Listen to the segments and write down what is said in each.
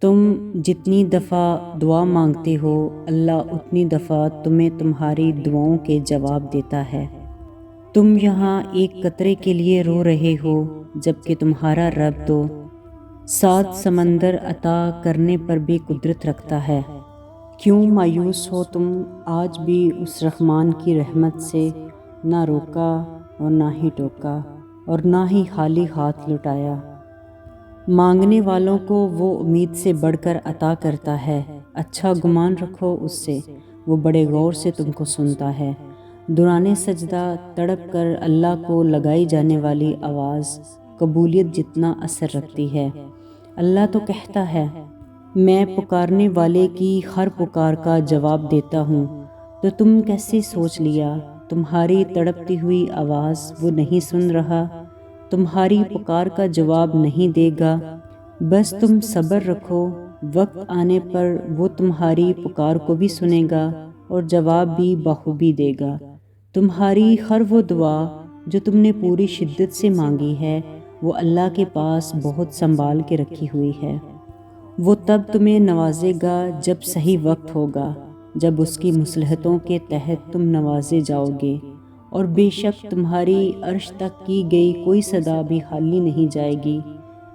تم جتنی دفعہ دعا مانگتے ہو اللہ اتنی دفعہ تمہیں تمہاری دعاؤں کے جواب دیتا ہے۔ تم یہاں ایک قطرے کے لیے رو رہے ہو جبکہ تمہارا رب تو 7 سمندر عطا کرنے پر بھی قدرت رکھتا ہے۔ کیوں مایوس ہو تم؟ آج بھی اس رحمان کی رحمت سے نہ روکا اور نہ ہی ٹوکا اور نہ ہی خالی ہاتھ لٹایا۔ مانگنے والوں کو وہ امید سے بڑھ کر عطا کرتا ہے۔ اچھا گمان رکھو اس سے، وہ بڑے غور سے تم کو سنتا ہے۔ دوران سجدہ تڑپ کر اللہ کو لگائی جانے والی آواز قبولیت جتنا اثر رکھتی ہے۔ اللہ تو کہتا ہے، میں پکارنے والے کی ہر پکار کا جواب دیتا ہوں، تو تم کیسے سوچ لیا تمہاری تڑپتی ہوئی آواز وہ نہیں سن رہا، تمہاری پکار کا جواب نہیں دے گا؟ بس تم صبر رکھو، وقت آنے پر وہ تمہاری پکار کو بھی سنے گا اور جواب بھی بخوبی دے گا۔ تمہاری ہر وہ دعا جو تم نے پوری شدت سے مانگی ہے وہ اللہ کے پاس بہت سنبھال کے رکھی ہوئی ہے۔ وہ تب تمہیں نوازے گا جب صحیح وقت ہوگا، جب اس کی مصلحتوں کے تحت تم نوازے جاؤ گے، اور بے شک تمہاری عرش تک کی گئی کوئی صدا بھی خالی نہیں جائے گی۔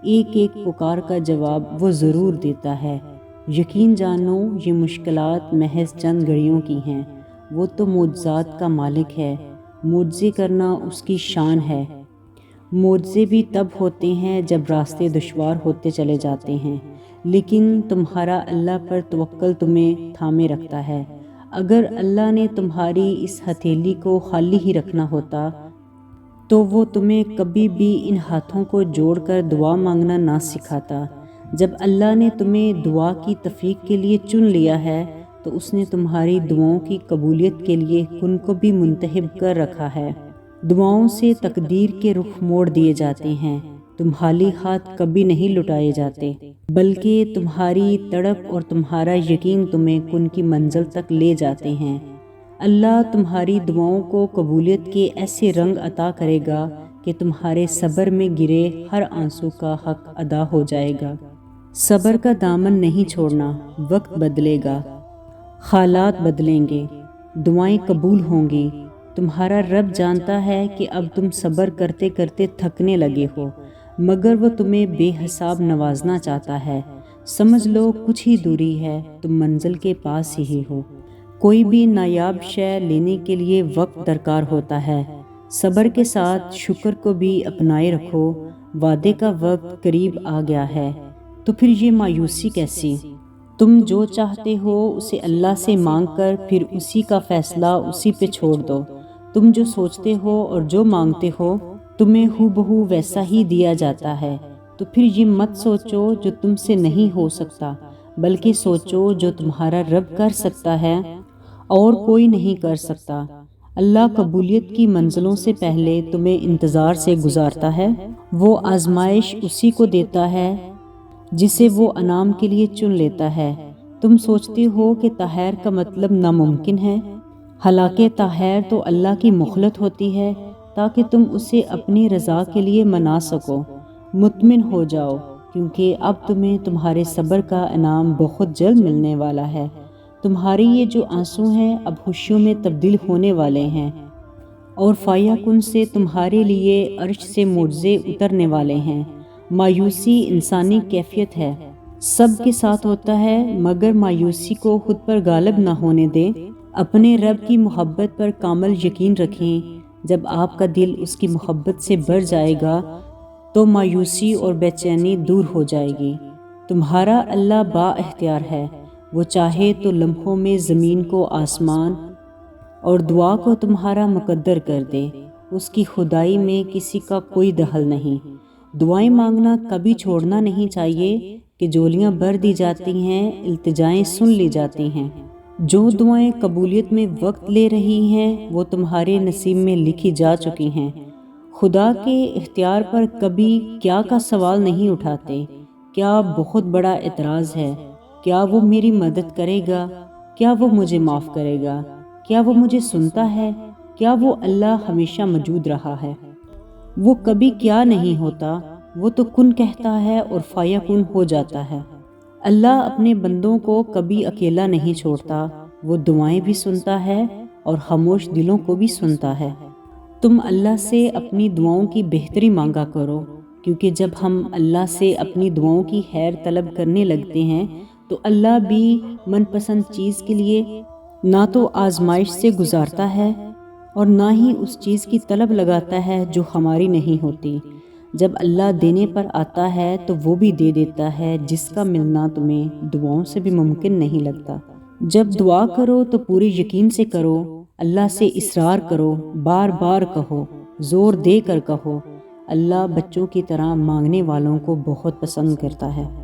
ایک ایک پکار کا جواب وہ ضرور دیتا ہے۔ یقین جانو یہ مشکلات محض چند گھڑیوں کی ہیں، وہ تو معجزات کا مالک ہے، معجزے کرنا اس کی شان ہے۔ معجزے بھی تب ہوتے ہیں جب راستے دشوار ہوتے چلے جاتے ہیں، لیکن تمہارا اللہ پر توکل تمہیں تھامے رکھتا ہے۔ اگر اللہ نے تمہاری اس ہتھیلی کو خالی ہی رکھنا ہوتا تو وہ تمہیں کبھی بھی ان ہاتھوں کو جوڑ کر دعا مانگنا نہ سکھاتا۔ جب اللہ نے تمہیں دعا کی توفیق کے لیے چن لیا ہے تو اس نے تمہاری دعاؤں کی قبولیت کے لیے کن کو بھی منتخب کر رکھا ہے۔ دعاؤں سے تقدیر کے رخ موڑ دیے جاتے ہیں، تمہاری ہاتھ کبھی نہیں لٹائے جاتے، بلکہ تمہاری تڑپ اور تمہارا یقین تمہیں کن کی منزل تک لے جاتے ہیں۔ اللہ تمہاری دعاؤں کو قبولیت کے ایسے رنگ عطا کرے گا کہ تمہارے صبر میں گرے ہر آنسو کا حق ادا ہو جائے گا۔ صبر کا دامن نہیں چھوڑنا، وقت بدلے گا، حالات بدلیں گے، دعائیں قبول ہوں گی۔ تمہارا رب جانتا ہے کہ اب تم صبر کرتے کرتے تھکنے لگے ہو، مگر وہ تمہیں بے حساب نوازنا چاہتا ہے۔ سمجھ لو کچھ ہی دوری ہے، تم منزل کے پاس ہی ہو۔ کوئی بھی نایاب شے لینے کے لیے وقت درکار ہوتا ہے۔ صبر کے ساتھ شکر کو بھی اپنائے رکھو، وعدے کا وقت قریب آ گیا ہے، تو پھر یہ مایوسی کیسی؟ تم جو چاہتے ہو اسے اللہ سے مانگ کر پھر اسی کا فیصلہ اسی پہ چھوڑ دو۔ تم جو سوچتے ہو اور جو مانگتے ہو تمہیں ہو بہو ویسا ہی دیا جاتا ہے، تو پھر یہ مت سوچو جو تم سے نہیں ہو سکتا، بلکہ سوچو جو تمہارا رب کر سکتا ہے اور کوئی نہیں کر سکتا۔ اللہ قبولیت کی منزلوں سے پہلے تمہیں انتظار سے گزارتا ہے۔ وہ آزمائش اسی کو دیتا ہے جسے وہ انعام کے لیے چن لیتا ہے۔ تم سوچتے ہو کہ طاہر کا مطلب ناممکن ہے، حالانکہ طاہر تو اللہ کی مخلت ہوتی ہے تاکہ تم اسے اپنی رضا کے لیے منا سکو۔ مطمئن ہو جاؤ کیونکہ اب تمہیں تمہارے صبر کا انعام بہت جلد ملنے والا ہے۔ تمہارے یہ جو آنسو ہیں اب خوشیوں میں تبدیل ہونے والے ہیں، اور فایا کن سے تمہارے لیے عرش سے معجزے اترنے والے ہیں۔ مایوسی انسانی کیفیت ہے، سب کے ساتھ ہوتا ہے، مگر مایوسی کو خود پر غالب نہ ہونے دیں۔ اپنے رب کی محبت پر کامل یقین رکھیں۔ جب آپ کا دل اس کی محبت سے بھر جائے گا تو مایوسی اور بے چینی دور ہو جائے گی۔ تمہارا اللہ با اختیار ہے، وہ چاہے تو لمحوں میں زمین کو آسمان اور دعا کو تمہارا مقدر کر دے۔ اس کی خدائی میں کسی کا کوئی دخل نہیں۔ دعائیں مانگنا کبھی چھوڑنا نہیں چاہیے کہ جولیاں بھر دی جاتی ہیں، التجائیں سن لی جاتی ہیں۔ جو دعائیں قبولیت میں وقت لے رہی ہیں وہ تمہارے نصیب میں لکھی جا چکی ہیں۔ خدا کے اختیار پر کبھی کیا کا سوال نہیں اٹھاتے۔ کیا بہت بڑا اعتراض ہے؟ کیا وہ میری مدد کرے گا؟ کیا وہ مجھے معاف کرے گا؟ کیا وہ مجھے سنتا ہے؟ کیا وہ اللہ ہمیشہ موجود رہا ہے؟ وہ کبھی کیا نہیں ہوتا، وہ تو کن کہتا ہے اور فایا کن ہو جاتا ہے۔ اللہ اپنے بندوں کو کبھی اکیلا نہیں چھوڑتا، وہ دعائیں بھی سنتا ہے اور خاموش دلوں کو بھی سنتا ہے۔ تم اللہ سے اپنی دعاؤں کی بہتری مانگا کرو، کیونکہ جب ہم اللہ سے اپنی دعاؤں کی خیر طلب کرنے لگتے ہیں تو اللہ بھی من پسند چیز کے لیے نہ تو آزمائش سے گزارتا ہے اور نہ ہی اس چیز کی طلب لگاتا ہے جو ہماری نہیں ہوتی۔ جب اللہ دینے پر آتا ہے تو وہ بھی دے دیتا ہے جس کا ملنا تمہیں دعاؤں سے بھی ممکن نہیں لگتا۔ جب دعا کرو تو پورے یقین سے کرو، اللہ سے اصرار کرو، بار بار کہو، زور دے کر کہو۔ اللہ بچوں کی طرح مانگنے والوں کو بہت پسند کرتا ہے۔